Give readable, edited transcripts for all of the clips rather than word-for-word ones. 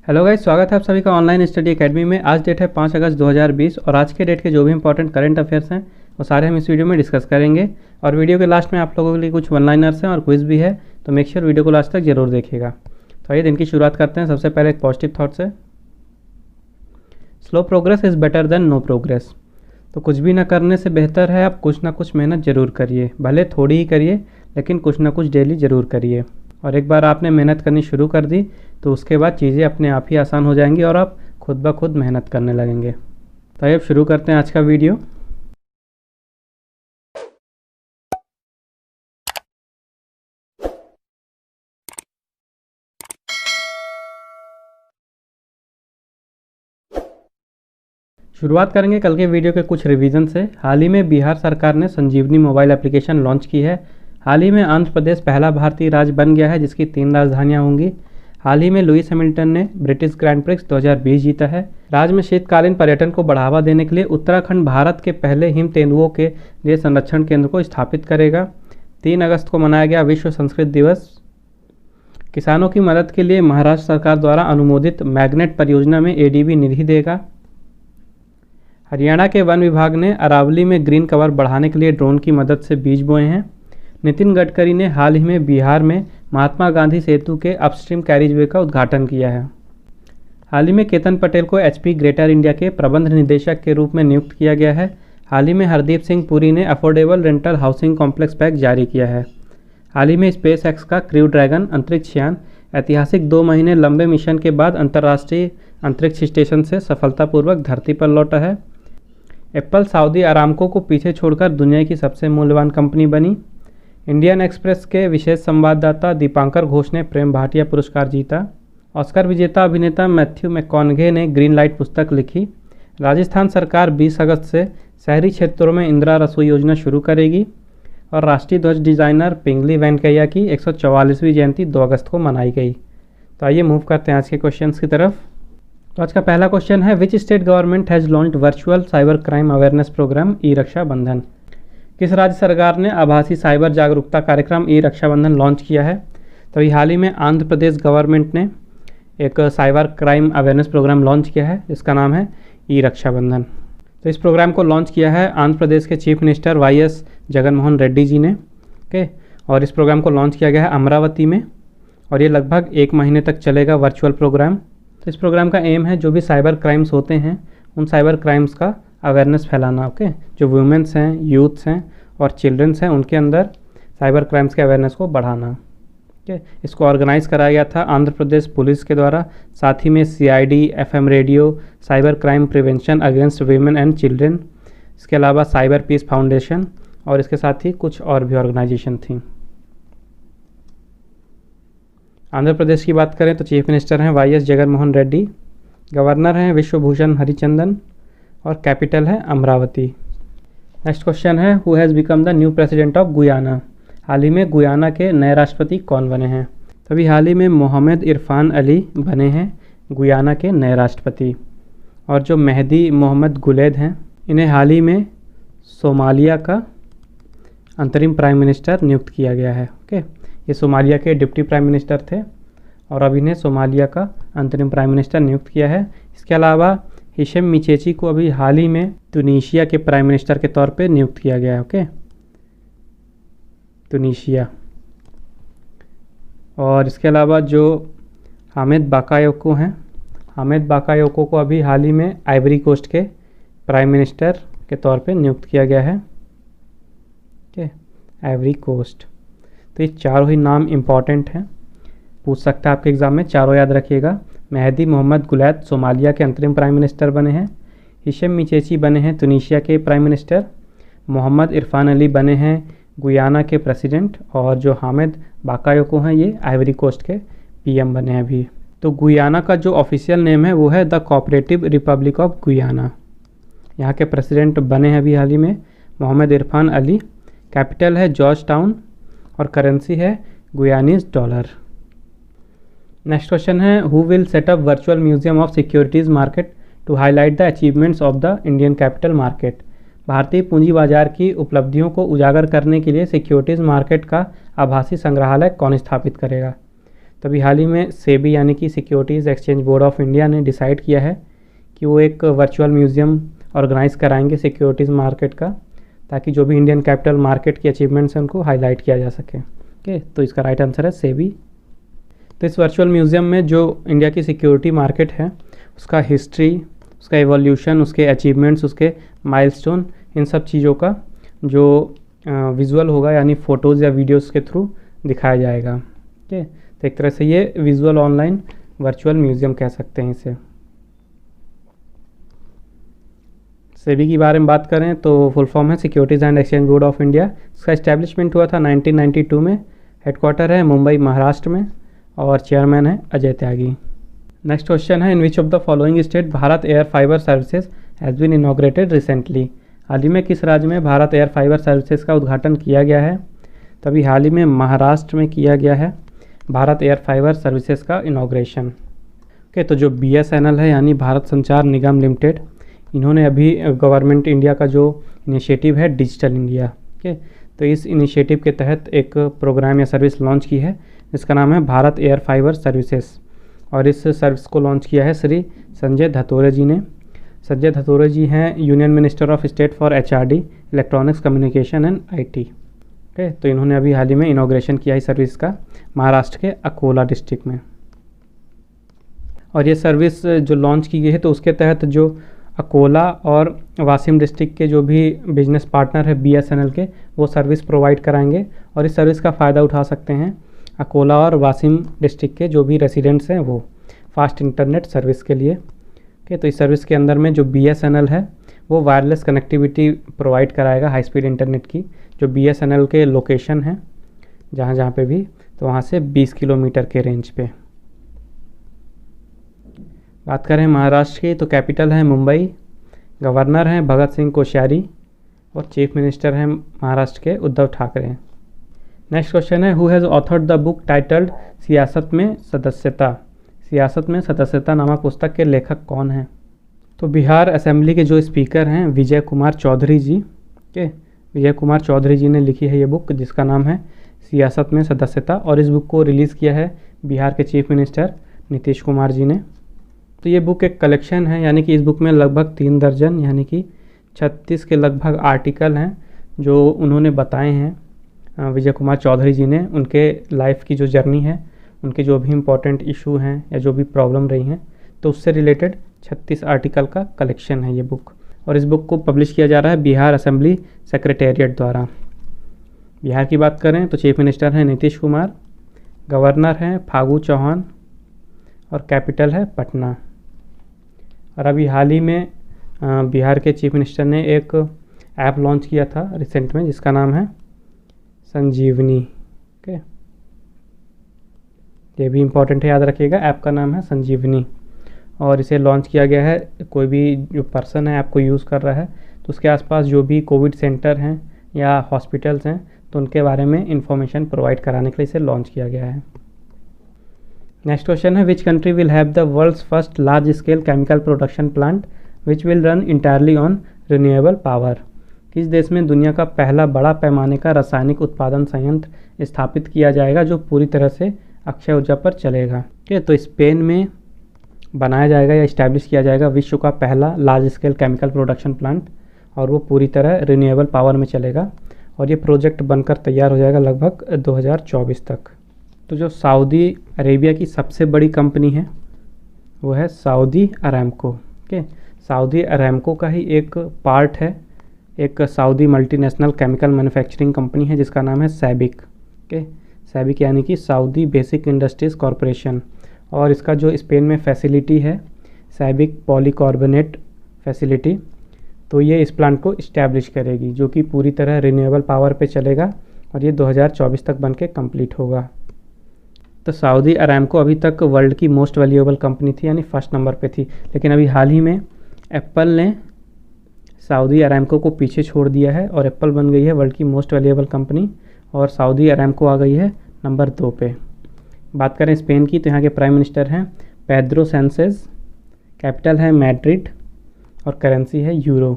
Hello guys, स्वागत है आप सभी का ऑनलाइन स्टडी एकेडमी में। आज डेट है 5 अगस्त 2020 और आज के डेट के जो भी इंपॉर्टेंट करंट अफेयर्स हैं वो सारे हम इस वीडियो में डिस्कस करेंगे। और वीडियो के लास्ट में आप लोगों के लिए कुछ वन लाइनर्स हैं और क्विज भी है, तो मेक श्योर वीडियो को लास्ट तक जरूर देखिएगा। तो आइए दिन की शुरुआत करते हैं। सबसे पहले एक पॉजिटिव थाट से, slow progress is better than no progress. तो कुछ भी ना करने से बेहतर है आप कुछ ना कुछ मेहनत ज़रूर करिए, भले थोड़ी ही करिए लेकिन कुछ ना कुछ डेली ज़रूर करिए। और एक बार आपने मेहनत करनी शुरू कर दी तो उसके बाद चीज़ें अपने आप ही आसान हो जाएंगी और आप खुद ब खुद मेहनत करने लगेंगे। तो आइए अब शुरू करते हैं आज का वीडियो। शुरुआत करेंगे कल के वीडियो के कुछ रिवीजन से। हाल ही में बिहार सरकार ने संजीवनी मोबाइल एप्लीकेशन लॉन्च की है। हाल ही में आंध्र प्रदेश पहला भारतीय राज्य बन गया है जिसकी 3 राजधानियां होंगी। हाल ही में लुइस हैमिल्टन ने ब्रिटिश ग्रैंड प्रिक्स 2020 जीता है। राज्य में शीतकालीन पर्यटन को बढ़ावा देने के लिए उत्तराखंड भारत के पहले हिम तेंदुओं के लिए संरक्षण केंद्र को स्थापित करेगा। 3 अगस्त को मनाया गया विश्व संस्कृत दिवस। किसानों की मदद के लिए महाराष्ट्र सरकार द्वारा अनुमोदित मैग्नेट परियोजना में एडीबी निधि देगा। हरियाणा के वन विभाग ने अरावली में ग्रीन कवर बढ़ाने के लिए ड्रोन की मदद से बीज बोए हैं। नितिन गडकरी ने हाल ही में बिहार में महात्मा गांधी सेतु के अपस्ट्रीम कैरिजवे का उद्घाटन किया है। हाल ही में केतन पटेल को एचपी ग्रेटर इंडिया के प्रबंध निदेशक के रूप में नियुक्त किया गया है। हाल ही में हरदीप सिंह पुरी ने affordable rental housing complex pack जारी किया है। हाल ही में स्पेस एक्स का क्रू ड्रैगन अंतरिक्ष यान ऐतिहासिक 2 महीने लंबे मिशन के बाद अंतर्राष्ट्रीय अंतरिक्ष स्टेशन से सफलतापूर्वक धरती पर लौटा है। एप्पल सऊदी अरामको को पीछे छोड़कर दुनिया की सबसे मूल्यवान कंपनी बनी। इंडियन एक्सप्रेस के विशेष संवाददाता दीपांकर घोष ने प्रेम भाटिया पुरस्कार जीता। ऑस्कर विजेता अभिनेता मैथ्यू मैककॉनघे ने ग्रीन लाइट पुस्तक लिखी। राजस्थान सरकार 20 अगस्त से शहरी क्षेत्रों में इंदिरा रसोई योजना शुरू करेगी। और राष्ट्रीय ध्वज डिज़ाइनर पिंगली वेंकैया की 144वीं जयंती 2 अगस्त को मनाई गई। तो आइए मूव करते हैं आज के क्वेश्चंस की तरफ। तो आज का पहला क्वेश्चन है, which state government has launched virtual cyber crime awareness programme e Raksha Bandhan. किस राज्य सरकार ने आभासी साइबर जागरूकता कार्यक्रम ई रक्षा बंधन लॉन्च किया है? तो हाल ही में आंध्र प्रदेश गवर्नमेंट ने एक cyber crime awareness programme launch किया है जिसका नाम है ई रक्षा बंधन। तो इस प्रोग्राम को लॉन्च किया है आंध्र प्रदेश के chief minister YS Jaganmohan Reddy ji ने। ओके, और इस प्रोग्राम को लॉन्च किया गया है अमरावती में और ये लगभग 1 महीने तक चलेगा वर्चुअल प्रोग्राम। तो इस प्रोग्राम का एम है जो भी साइबर क्राइम्स होते हैं उन साइबर क्राइम्स का अवेयरनेस फैलाना। ओके, जो वुमेंस हैं, यूथ्स हैं और चिल्ड्रंस हैं उनके अंदर साइबर क्राइम्स के अवेयरनेस को बढ़ाना। ओके, इसको ऑर्गेनाइज़ कराया गया था आंध्र प्रदेश पुलिस के द्वारा, साथ ही में CID, FM radio, cyber crime prevention against women and children, इसके अलावा साइबर पीस फाउंडेशन और इसके साथ ही कुछ और भी ऑर्गेनाइजेशन थी। आंध्र प्रदेश की बात करें तो चीफ मिनिस्टर हैं वाईएस जगनमोहन रेड्डी, गवर्नर हैं विश्वभूषण हरिचंदन और कैपिटल है अमरावती। नेक्स्ट क्वेश्चन है, who has become the new president of Guyana. हाल ही में गुयाना के नए राष्ट्रपति कौन बने हैं? तभी हाल ही में मोहम्मद इरफान अली बने हैं गुयाना के नए राष्ट्रपति। और जो मेहदी मोहम्मद गुलेद हैं इन्हें हाल ही में सोमालिया का अंतरिम प्राइम मिनिस्टर नियुक्त किया गया है। ओके, ये सोमालिया के डिप्टी प्राइम मिनिस्टर थे और अब इन्हें सोमालिया का अंतरिम प्राइम मिनिस्टर नियुक्त किया है। इसके अलावा हिशम मिचेची को अभी हाल ही में तुनीशिया के प्राइम मिनिस्टर के तौर पे नियुक्त किया गया है। Okay, Tunisia. और इसके अलावा जो हामिद बाकायोको हैं, हामिद बाकायोको को अभी हाल ही में आइवरी कोस्ट के प्राइम मिनिस्टर के तौर पे नियुक्त किया गया है। Okay, Ivory Coast. तो ये चारों ही नाम इम्पॉर्टेंट हैं, पूछ सकता है आपके एग्ज़ाम में, चारों याद रखिएगा। मेहदी मोहम्मद गुलैद सोमालिया के अंतरिम प्राइम मिनिस्टर बने हैं, हिशम मिचेची बने हैं तुनीशिया के prime minister, Mohammad Irfaan Ali बने हैं गुयाना के प्रेसिडेंट और जो हामिद बाकायोको हैं ये आइवरी कोस्ट के पीएम बने हैं अभी। तो गुयाना का जो ऑफिशियल नेम है वो है the cooperative republic of Guyana. यहाँ के प्रेसिडेंट बने हैं अभी हाल ही में मोहम्मद इरफान अली, कैपिटल है जॉर्ज टाउन और करेंसी है गुयानीज डॉलर। नेक्स्ट क्वेश्चन है, who will set up virtual museum of securities market to highlight the achievements of the Indian capital market. भारतीय पूंजी बाजार की उपलब्धियों को उजागर करने के लिए सिक्योरिटीज़ मार्केट का आभासी संग्रहालय कौन स्थापित करेगा? तभी हाल ही में सेबी यानी कि securities exchange board of India ने डिसाइड किया है कि वो एक वर्चुअल म्यूज़ियम ऑर्गेनाइज कराएंगे सिक्योरिटीज़ मार्केट का, ताकि जो भी इंडियन कैपिटल मार्केट की अचीवमेंट्स हैं उनको हाईलाइट किया जा सके। ओके, तो इसका राइट आंसर है सेबी। तो इस वर्चुअल म्यूज़ियम में जो इंडिया की सिक्योरिटी मार्केट है उसका हिस्ट्री, उसका एवोल्यूशन, उसके अचीवमेंट्स, उसके माइलस्टोन, इन सब चीज़ों का जो विजुअल होगा यानी फ़ोटोज़ या वीडियोज़ के थ्रू दिखाया जाएगा। ओके, तो एक तरह से ये विजुअल ऑनलाइन वर्चुअल म्यूज़ियम कह सकते हैं इसे। सेबी के बारे में बात करें तो फुल फॉर्म है securities and exchange board of India. इसका इस्टेब्लिशमेंट हुआ था 1992 में। हेडक्वार्टर है मुंबई महाराष्ट्र में और चेयरमैन है अजय त्यागी। नेक्स्ट क्वेश्चन है, in which of the following state Bharat air fiber services has been inaugurated recently. हाल ही में किस राज्य में भारत एयर फाइबर सर्विसेज का उद्घाटन किया गया है? तभी हाल ही में महाराष्ट्र में किया गया है भारत एयर फाइबर सर्विसेज का इनॉग्रेशन। ओके, तो जो BSNL है यानी भारत संचार निगम लिमिटेड, इन्होंने अभी गवर्नमेंट इंडिया का जो इनिशिएटिव है डिजिटल इंडिया, ओके, तो इस इनिशिएटिव के तहत एक प्रोग्राम या सर्विस लॉन्च की है जिसका नाम है भारत एयर फाइबर सर्विसेज। और इस सर्विस को लॉन्च किया है श्री संजय धतोरे जी ने। संजय धतोरे जी हैं union minister of state for HRD, electronics communication and IT। Okay, तो इन्होंने अभी हाल ही में इनॉग्रेशन किया है सर्विस का महाराष्ट्र के अकोला डिस्ट्रिक्ट में। और ये सर्विस जो लॉन्च की गई है तो उसके तहत जो अकोला और वासिम डिस्ट्रिक्ट के जो भी बिजनेस पार्टनर है BSNL के, वो सर्विस प्रोवाइड कराएंगे और इस सर्विस का फ़ायदा उठा सकते हैं अकोला और वासिम डिस्ट्रिक्ट के जो भी रेसिडेंट्स हैं वो फास्ट इंटरनेट सर्विस के लिए। ओके, तो इस सर्विस के अंदर में जो BSNL है वो वायरलेस कनेक्टिविटी प्रोवाइड कराएगा हाई स्पीड इंटरनेट की। जो BSNL के लोकेशन हैं जहाँ जहाँ पे भी, तो वहाँ से 20 किलोमीटर के रेंज पे। बात करें महाराष्ट्र की तो कैपिटल है मुंबई, गवर्नर हैं भगत सिंह कोश्यारी और चीफ मिनिस्टर हैं महाराष्ट्र के उद्धव ठाकरे। नेक्स्ट क्वेश्चन है, who has authored the book titled सियासत में सदस्यता। सियासत में सदस्यता नामक पुस्तक के लेखक कौन हैं? तो बिहार असेंबली के जो स्पीकर हैं विजय कुमार चौधरी जी के, विजय कुमार चौधरी जी ने लिखी है ये बुक जिसका नाम है सियासत में सदस्यता। और इस बुक को रिलीज़ किया है बिहार के चीफ मिनिस्टर नीतीश कुमार जी ने। तो ये बुक एक कलेक्शन है, यानी कि इस बुक में लगभग 3 दर्जन यानी कि 36 के लगभग आर्टिकल हैं जो उन्होंने बताए हैं विजय कुमार चौधरी जी ने, उनके लाइफ की जो जर्नी है, उनके जो भी इम्पोर्टेंट इशू हैं या जो भी प्रॉब्लम रही हैं, तो उससे रिलेटेड 36 आर्टिकल का कलेक्शन है ये बुक। और इस बुक को पब्लिश किया जा रहा है बिहार असेंबली सेक्रेटेरिएट द्वारा। बिहार की बात करें तो चीफ मिनिस्टर हैं नीतीश कुमार, गवर्नर हैं फागू चौहान और कैपिटल है पटना। और अभी हाल ही में बिहार के चीफ मिनिस्टर ने एक ऐप लॉन्च किया था रिसेंट में जिसका नाम है संजीवनी। ओके, ये भी इम्पॉर्टेंट है, याद रखिएगा, ऐप का नाम है संजीवनी। और इसे लॉन्च किया गया है, कोई भी जो पर्सन है ऐप को यूज़ कर रहा है तो उसके आसपास जो भी कोविड सेंटर हैं या हॉस्पिटल्स हैं तो उनके बारे में इंफॉर्मेशन प्रोवाइड कराने के लिए इसे लॉन्च किया गया है। नेक्स्ट क्वेश्चन है, which country will have the world's first large scale chemical production plant which will run entirely on renewable power. किस देश में दुनिया का पहला बड़ा पैमाने का रासायनिक उत्पादन संयंत्र स्थापित किया जाएगा जो पूरी तरह से अक्षय ऊर्जा पर चलेगा? ठीक है, तो स्पेन में बनाया जाएगा या इस्टेब्लिश किया जाएगा विश्व का पहला large scale chemical production plant और वो पूरी तरह रिन्यूएबल पावर में चलेगा और ये प्रोजेक्ट बनकर तैयार हो जाएगा लगभग 2024 तक। तो जो सऊदी अरेबिया की सबसे बड़ी कंपनी है वो है Saudi Aramco. Okay, Saudi Aramco का ही एक पार्ट है एक Saudi multinational chemical manufacturing company है जिसका नाम है सैबिक। ओके, सैबिक यानी कि सऊदी बेसिक इंडस्ट्रीज़ कॉरपोरेशन। और इसका जो स्पेन में फैसिलिटी है सैबिक पॉलीकार्बोनेट फैसिलिटी, तो ये इस प्लांट को इस्टेब्लिश करेगी जो कि पूरी तरह रिन्यूएबल पावर पे चलेगा और ये 2024 तक बन के कम्प्लीट होगा। तो सऊदी अरामको अभी तक वर्ल्ड की मोस्ट वैल्यूएबल कंपनी थी यानी फर्स्ट नंबर पे थी, लेकिन अभी हाल ही में एप्पल ने सऊदी अरामको को पीछे छोड़ दिया है और एप्पल बन गई है वर्ल्ड की मोस्ट वैल्यूएबल कंपनी और सऊदी अरामको आ गई है नंबर 2 पे। बात करें स्पेन की तो यहाँ के प्राइम मिनिस्टर हैं पेड्रो सैंचेज, कैपिटल है मैड्रिड और करेंसी है यूरो।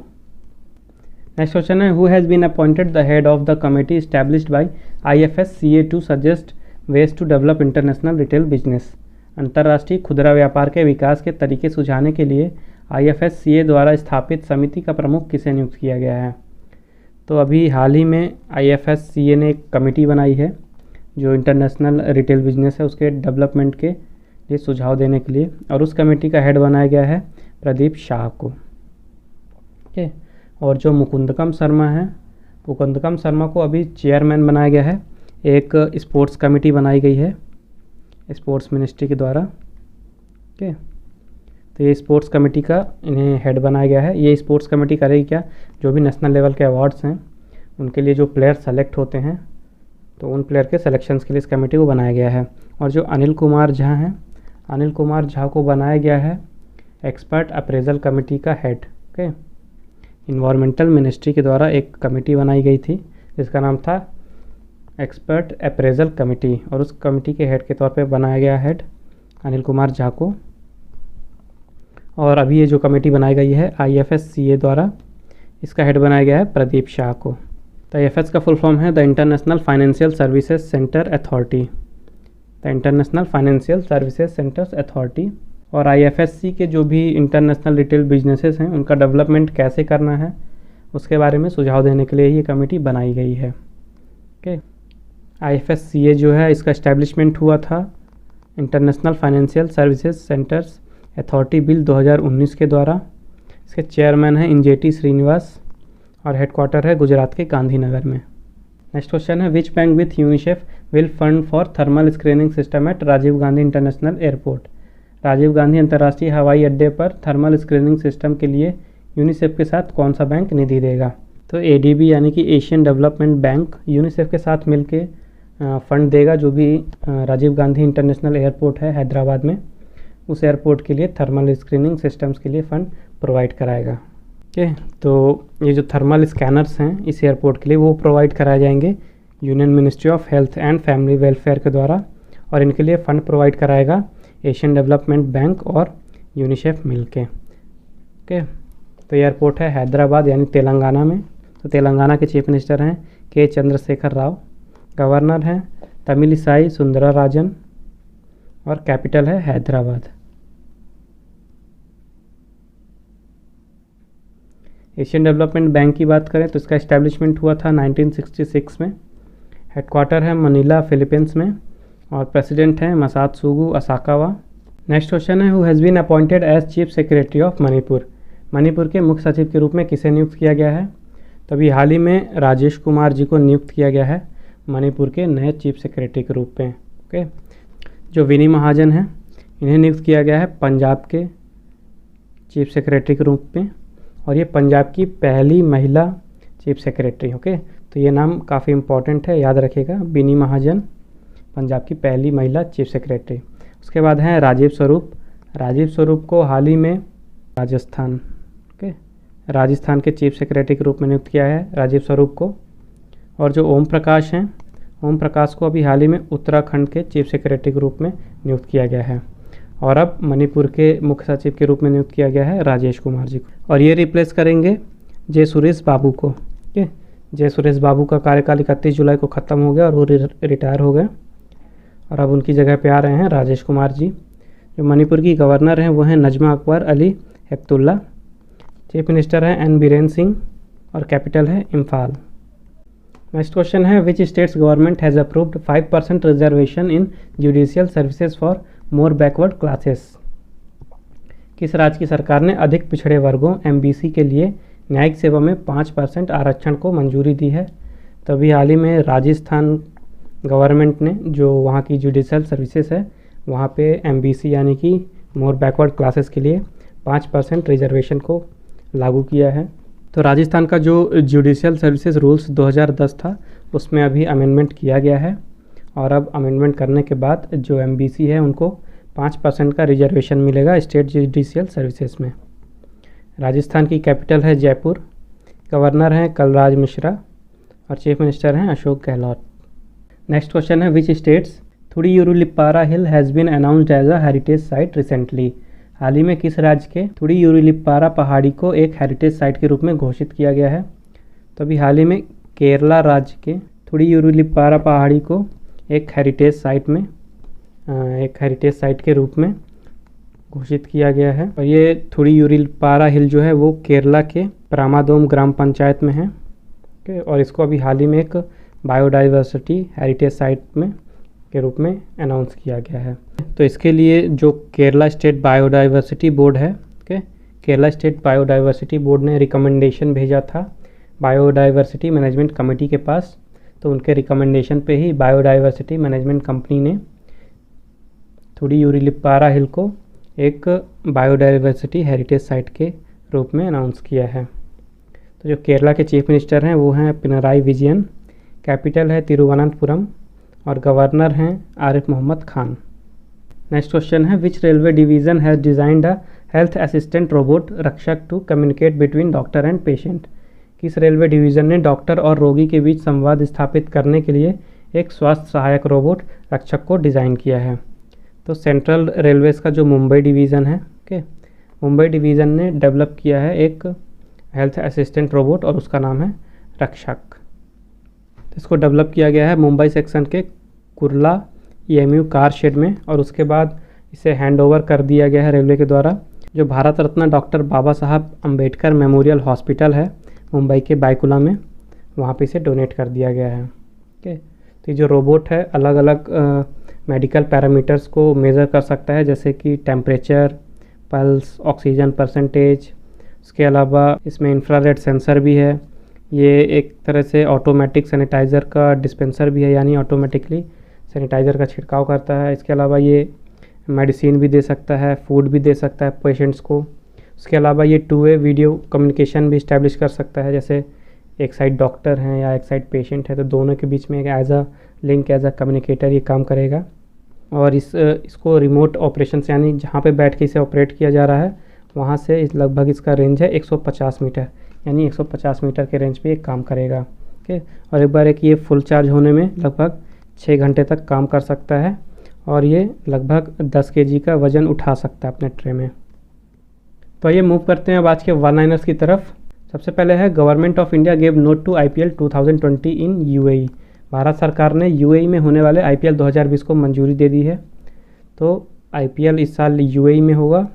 नेक्स्ट क्वेश्चन है, who has been appointed the head of the committee established by IFSCA to suggest ways to develop international retail business. अंतर्राष्ट्रीय खुदरा व्यापार के विकास के तरीके सुझाने के लिए IFSCA द्वारा स्थापित समिति का प्रमुख किसे नियुक्त किया गया है? तो अभी हाल ही में IFSCA ने एक कमेटी बनाई है जो इंटरनेशनल रिटेल बिजनेस है उसके डेवलपमेंट के लिए सुझाव देने के लिए, और उस कमेटी का हेड बनाया गया है प्रदीप शाह को। ओके, और जो मुकुंदकम शर्मा है, मुकुंदकम शर्मा को अभी चेयरमैन बनाया गया है। एक स्पोर्ट्स कमेटी बनाई गई है स्पोर्ट्स मिनिस्ट्री के द्वारा। ओके, तो ये स्पोर्ट्स कमेटी का इन्हें हेड बनाया गया है। ये स्पोर्ट्स कमेटी करेगी क्या? जो भी नेशनल लेवल के अवार्ड्स हैं उनके लिए जो प्लेयर सेलेक्ट होते हैं तो उन प्लेयर के सिलेक्शंस के लिए इस कमेटी को बनाया गया है। और जो अनिल कुमार झा हैं, अनिल कुमार झा को बनाया गया है एक्सपर्ट अप्रेजल कमेटी का हेड। ओके, इन्वायरमेंटल मिनिस्ट्री के द्वारा एक कमेटी बनाई गई थी जिसका नाम था एक्सपर्ट अप्रेजल कमेटी, और उस कमेटी के हेड के तौर पे बनाया गया हेड अनिल कुमार झा को। और अभी ये जो कमेटी बनाई गई है IFSCA द्वारा, इसका हेड बनाया गया है प्रदीप शाह को। तो IFS का फुल फॉर्म है the international financial services centre authority, the international financial services centres authority. और IFSC के जो भी इंटरनेशनल रिटेल बिजनेसेस हैं उनका डेवलपमेंट कैसे करना है उसके बारे में सुझाव देने के लिए ये कमेटी बनाई गई है। ओके, IFSCA जो है इसका इस्टेब्लिशमेंट हुआ था international financial services centres authority bill 2019 के द्वारा। इसके चेयरमैन हैं इंजेटी श्रीनिवास और हेडक्वार्टर है गुजरात के गांधीनगर में। नेक्स्ट क्वेश्चन है which bank with UNICEF will fund for thermal screening system at Rajiv Gandhi international airport. Rajiv Gandhi अंतर्राष्ट्रीय हवाई अड्डे पर थर्मल स्क्रीनिंग सिस्टम के लिए यूनिसेफ के साथ कौन सा बैंक निधि देगा? तो ADB यानी कि एशियन डेवलपमेंट बैंक यूनिसेफ के साथ मिलके फ़ंड देगा जो भी राजीव गांधी इंटरनेशनल एयरपोर्ट है हैदराबाद में, उस एयरपोर्ट के लिए थर्मल स्क्रीनिंग सिस्टम्स के लिए फ़ंड प्रोवाइड कराएगा। ओके, तो ये जो थर्मल स्कैनर्स हैं इस एयरपोर्ट के लिए वो प्रोवाइड कराए जाएंगे union ministry of health and family welfare के द्वारा, और इनके लिए फ़ंड प्रोवाइड कराएगा एशियन डेवलपमेंट बैंक और यूनिसेफ मिलके। ओके, तो एयरपोर्ट है हैदराबाद यानी तेलंगाना में। तो तेलंगाना के चीफ मिनिस्टर हैं के चंद्रशेखर राव, गवर्नर हैं तमिलिसाई सुंदरराजन और कैपिटल है हैदराबाद। एशियन डेवलपमेंट बैंक की बात करें तो इसका इस्टेब्लिशमेंट हुआ था 1966 में। हेडक्वार्टर है मनीला फिलीपींस में और प्रेसिडेंट हैं मसात्सुगु असाकावा। नेक्स्ट क्वेश्चन है who has been appointed as chief secretary of Manipur. Manipur के मुख्य सचिव के रूप में किसे नियुक्त किया गया है? तो अभी हाल ही में राजेश कुमार जी को नियुक्त किया गया है मणिपुर के नए चीफ सेक्रेटरी के रूप में। ओके, जो विनी महाजन हैं इन्हें नियुक्त किया गया है पंजाब के चीफ सेक्रेटरी के रूप में, और ये पंजाब की पहली महिला चीफ सेक्रेटरी। ओके, तो ये नाम काफ़ी इम्पोर्टेंट है, याद रखिएगा, विनी महाजन पंजाब की पहली महिला चीफ सेक्रेटरी। उसके बाद हैं राजीव स्वरूप। राजीव स्वरूप को हाल ही में राजस्थान राजस्थान के चीफ सेक्रेटरी के रूप में नियुक्त किया है राजीव स्वरूप को। और जो ओम प्रकाश हैं, ओम प्रकाश को अभी हाल ही में उत्तराखंड के चीफ सेक्रेटरी के रूप में नियुक्त किया गया है, और अब मणिपुर के मुख्य सचिव के रूप में नियुक्त किया गया है राजेश कुमार जी को। और ये रिप्लेस करेंगे जे सुरेश बाबू को। ठीक, जे सुरेश बाबू का कार्यकाल 31 जुलाई को ख़त्म हो गया और वो रिटायर हो गए, और अब उनकी जगह पे आ रहे हैं राजेश कुमार जी। जो मणिपुर की गवर्नर हैं वो हैं नजमा अकबर अली हेप्तुल्ला। चीफ मिनिस्टर हैं एन बीरेन सिंह और कैपिटल है इम्फाल। नेक्स्ट क्वेश्चन है which states government has approved 5% reservation in judicial services for more backward classes. किस राज्य की सरकार ने अधिक पिछड़े वर्गों MBC के लिए न्यायिक सेवा में 5% आरक्षण को मंजूरी दी है? तभी हाल ही में राजस्थान गवर्नमेंट ने जो वहाँ की जुडिशियल सर्विसेज है वहाँ पे MBC यानी कि मोर बैकवर्ड क्लासेस के लिए 5% रिजर्वेशन को लागू किया है। तो राजस्थान का जो जुडिशियल सर्विसेज रूल्स 2010 था उसमें अभी अमेंडमेंट किया गया है, और अब अमेंडमेंट करने के बाद जो MBC है उनको 5% का रिजर्वेशन मिलेगा स्टेट जुडिशियल सर्विसेज में। राजस्थान की कैपिटल है जयपुर, गवर्नर हैं कलराज मिश्रा और चीफ मिनिस्टर हैं अशोक गहलोत। नेक्स्ट क्वेश्चन है which states Thudiyurulippara hill has been announced as a heritage site recently. हाल ही में किस राज्य के थुड़ीयुरुलिप्पारा पहाड़ी को एक हेरिटेज साइट के रूप में घोषित किया गया है? तो अभी हाल ही में केरला राज्य के थुड़ीयुरुलिप्पारा पहाड़ी को एक हेरिटेज साइट के रूप में घोषित किया गया है। और ये थुड़ीयूरपारा हिल जो है वो केरला के प्रामादोम ग्राम पंचायत में है। ओके, और इसको अभी हाल ही में एक बायोडाइवर्सिटी हेरिटेज साइट में के रूप में अनाउंस किया गया है। तो इसके लिए जो केरला स्टेट बायोडाइवर्सिटी बोर्ड है, okay, Kerala state biodiversity board ने रिकमेंडेशन भेजा था बायोडाइवर्सिटी मैनेजमेंट कमेटी के पास। तो उनके रिकमेंडेशन पे ही बायोडाइवर्सिटी मैनेजमेंट कंपनी ने थुड़ीयूरपारा हिल को एक बायोडाइवर्सिटी हेरिटेज साइट के रूप में अनाउंस किया है। तो जो केरला के चीफ मिनिस्टर हैं वो हैं पिनराई विजयन, कैपिटल है तिरुवनंतपुरम और गवर्नर हैं आरिफ मोहम्मद खान। नेक्स्ट क्वेश्चन है which railway division has designed a health assistant robot Rakshak to communicate between doctor and patient. किस रेलवे डिवीज़न ने डॉक्टर और रोगी के बीच संवाद स्थापित करने के लिए एक स्वास्थ्य सहायक रोबोट रक्षक को डिज़ाइन किया है? तो सेंट्रल रेलवेज़ का जो मुंबई डिवीज़न है, ओके, मुंबई डिवीज़न ने डेवलप किया है एक हेल्थ असिस्टेंट रोबोट और उसका नाम है रक्षक। इसको डेवलप किया गया है मुंबई सेक्शन के कुर्ला EMU कार शेड में और उसके बाद इसे हैंडओवर कर दिया गया है रेलवे के द्वारा जो भारत रत्न डॉक्टर बाबा साहब अम्बेडकर मेमोरियल हॉस्पिटल है मुंबई के बायकुला में, वहाँ पे इसे डोनेट कर दिया गया है। ओके, तो ये जो रोबोट है अलग अलग मेडिकल पैरामीटर्स को मेज़र कर सकता है जैसे कि टेम्परेचर, पल्स, ऑक्सीजन परसेंटेज। उसके अलावा इसमें इंफ्रारेड सेंसर भी है। ये एक तरह से ऑटोमेटिक सैनिटाइज़र का डिस्पेंसर भी है, यानी ऑटोमेटिकली सैनिटाइज़र का छिड़काव करता है। इसके अलावा ये मेडिसिन भी दे सकता है, फूड भी दे सकता है पेशेंट्स को। उसके अलावा ये 2-वे वीडियो कम्युनिकेशन भी इस्टेब्लिश कर सकता है, जैसे एक साइड डॉक्टर हैं या एक साइड पेशेंट है तो दोनों के बीच में एक as a link, as a communicator ये काम करेगा। और इसको रिमोट ऑपरेशन से, यानी जहाँ पे बैठ के इसे ऑपरेट किया जा रहा है वहाँ से लगभग इसका रेंज है 150 मीटर, यानी 150 मीटर के रेंज पे ये काम करेगा। ओके, और एक बार ये फुल चार्ज होने में लगभग 6 घंटे तक काम कर सकता है और ये लगभग 10 kg का वज़न उठा सकता है अपने ट्रे में। तो ये मूव करते हैं अब आज के वन लाइनर्स की तरफ। सबसे पहले है government of India gave nod to IPL 2020 in UAE। Bharat सरकार ने UAE में होने वाले IPL 2020 को मंजूरी दे दी है। तो IPL इस साल UAE में होगा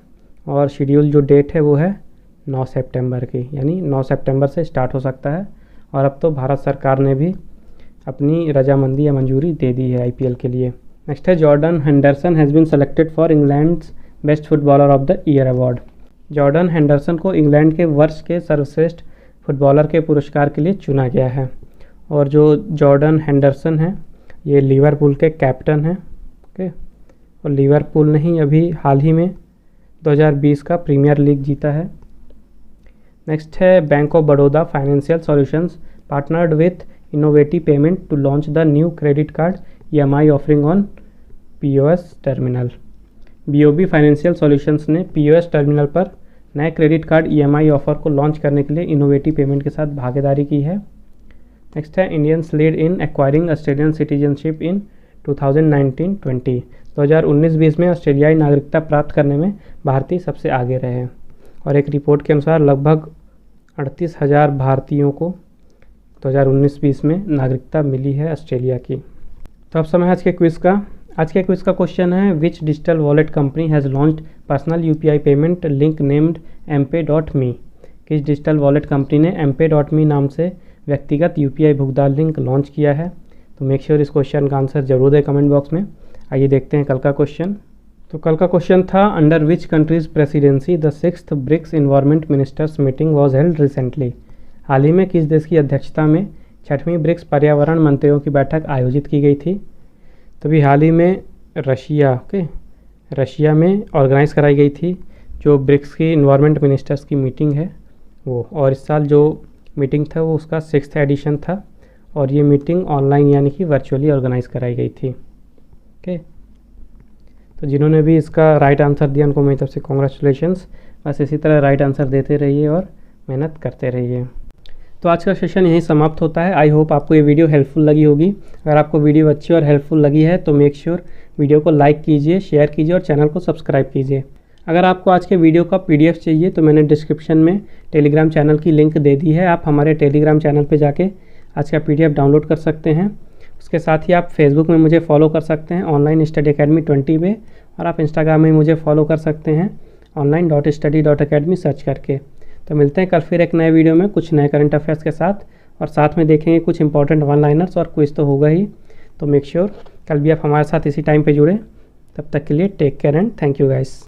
और शेड्यूल जो डेट है वो है 9 सितंबर की, यानी 9 सितंबर से स्टार्ट हो सकता है। और अब तो भारत सरकार ने भी अपनी रजामंदी या मंजूरी दे दी है IPL के लिए। नेक्स्ट है Jordan Henderson has been selected for England's best footballer of the year award. Jordan Henderson को इंग्लैंड के वर्ष के सर्वश्रेष्ठ फुटबॉलर के पुरस्कार के लिए चुना गया है। और जो जॉर्डन हेंडरसन है ये लिवरपूल के कैप्टन हैं। ओके, और लिवरपूल ने ही अभी हाल ही में 2020 का प्रीमियर लीग जीता है। नेक्स्ट है bank of Baroda financial solutions partnered with innovative payment to launch the new credit card EMI offering on POS terminal. BOB financial solutions ने POS टर्मिनल पर नए क्रेडिट कार्ड EMI ऑफर को launch करने के लिए इनोवेटिव पेमेंट के साथ भागीदारी की है। नेक्स्ट है Indians lead in acquiring Australian citizenship in 2019-20। 2019-20 में ऑस्ट्रेलियाई नागरिकता प्राप्त करने में भारतीय सबसे आगे रहे हैं। और एक रिपोर्ट के अनुसार लगभग 38,000 भारतीयों को 2019-20 में नागरिकता मिली है ऑस्ट्रेलिया की। तो अब समय आज के क्विज़ का। आज के क्विज़ का क्वेश्चन है which digital wallet company has launched personal UPI payment link named mpay.me। किस डिजिटल वॉलेट कंपनी ने mpay.me नाम से व्यक्तिगत UPI भुगतान लिंक लॉन्च किया है? तो मेक श्योर इस क्वेश्चन का आंसर जरूर दें कमेंट बॉक्स में। आइए देखते हैं कल का क्वेश्चन। तो कल का क्वेश्चन था under which country's presidency the 6th BRICS environment ministers meeting was held recently. हाल ही में किस देश की अध्यक्षता में 6वीं ब्रिक्स पर्यावरण मंत्रियों की बैठक आयोजित की गई थी? तो भी हाल ही में रशिया में ऑर्गेनाइज़ कराई गई थी जो ब्रिक्स की इन्वायरमेंट मिनिस्टर्स की मीटिंग है वो। और इस साल जो मीटिंग था वो उसका 6th एडिशन था और ये मीटिंग ऑनलाइन यानी कि वर्चुअली ऑर्गेनाइज़ कराई गई थी। ओके, तो जिन्होंने भी इसका राइट आंसर दिया उनको मेरी तरफ से कॉन्ग्रेचुलेशंस। बस इसी तरह राइट आंसर देते रहिए और मेहनत करते रहिए। तो आज का सेशन यहीं समाप्त होता है। आई होप आपको ये वीडियो हेल्पफुल लगी होगी। अगर आपको वीडियो अच्छी और हेल्पफुल लगी है तो मेक श्योर वीडियो को लाइक कीजिए, शेयर कीजिए और चैनल को सब्सक्राइब कीजिए। अगर आपको आज के वीडियो का PDF चाहिए तो मैंने डिस्क्रिप्शन में टेलीग्राम चैनल की लिंक दे दी है। आप हमारे टेलीग्राम चैनल पे जाके आज का PDF डाउनलोड कर सकते हैं। उसके साथ ही आप फेसबुक में मुझे फॉलो कर सकते हैं ऑनलाइन स्टडी अकेडमी 20 पे, और आप इंस्टाग्राम में मुझे फॉलो कर सकते हैं online.study.academy सर्च करके। तो मिलते हैं कल फिर एक नए वीडियो में कुछ नए करंट अफेयर्स के साथ, और साथ में देखेंगे कुछ इंपॉर्टेंट वन लाइनर्स, और क्विज तो होगा ही। तो मेक श्योर कल भी आप हमारे साथ इसी टाइम पे जुड़े। तब तक के लिए take care and thank you guys.